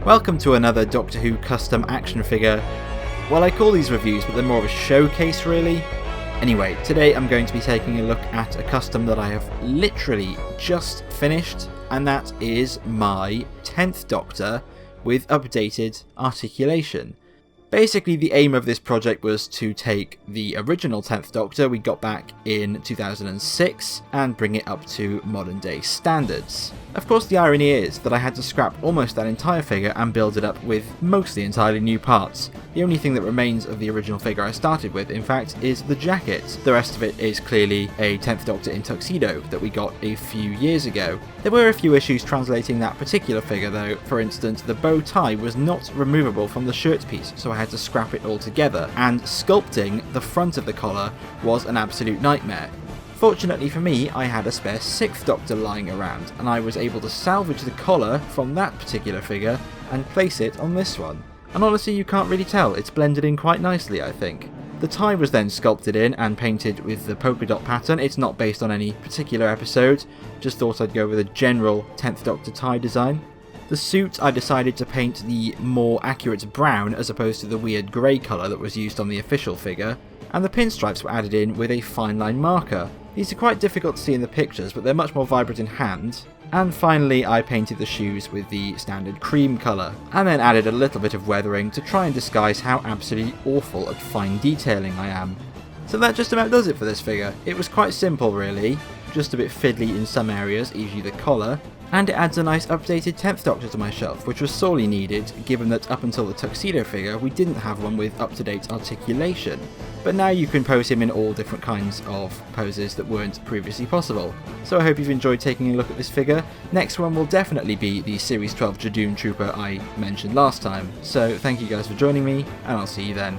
Welcome to another Doctor Who custom action figure. Well, I call these reviews, but they're more of a showcase really. Anyway, today I'm going to be taking a look at a custom that I have literally just finished, and that is my 10th Doctor with updated articulation. Basically, the aim of this project was to take the original 10th Doctor we got back in 2006 and bring it up to modern day standards. Of course, the irony is that I had to scrap almost that entire figure and build it up with mostly entirely new parts. The only thing that remains of the original figure I started with, in fact, is the jacket. The rest of it is clearly a 10th Doctor in tuxedo that we got a few years ago. There were a few issues translating that particular figure though. For instance, the bow tie was not removable from the shirt piece, so I had to scrap it altogether, and sculpting the front of the collar was an absolute nightmare. Fortunately for me, I had a spare 6th Doctor lying around, and I was able to salvage the collar from that particular figure and place it on this one. And honestly, you can't really tell, it's blended in quite nicely, I think. The tie was then sculpted in and painted with the polka dot pattern. It's not based on any particular episode, just thought I'd go with a general 10th Doctor tie design. The suit, I decided to paint the more accurate brown as opposed to the weird grey colour that was used on the official figure, and the pinstripes were added in with a fine line marker. These are quite difficult to see in the pictures, but they're much more vibrant in hand. And finally, I painted the shoes with the standard cream colour, and then added a little bit of weathering to try and disguise how absolutely awful at fine detailing I am. So that just about does it for this figure. It was quite simple really, just a bit fiddly in some areas, e.g. the collar, and it adds a nice updated 10th Doctor to my shelf, which was sorely needed given that up until the tuxedo figure we didn't have one with up-to-date articulation. But now you can pose him in all different kinds of poses that weren't previously possible. So I hope you've enjoyed taking a look at this figure. Next one will definitely be the Series 12 Jadoon Trooper I mentioned last time. So thank you guys for joining me, and I'll see you then.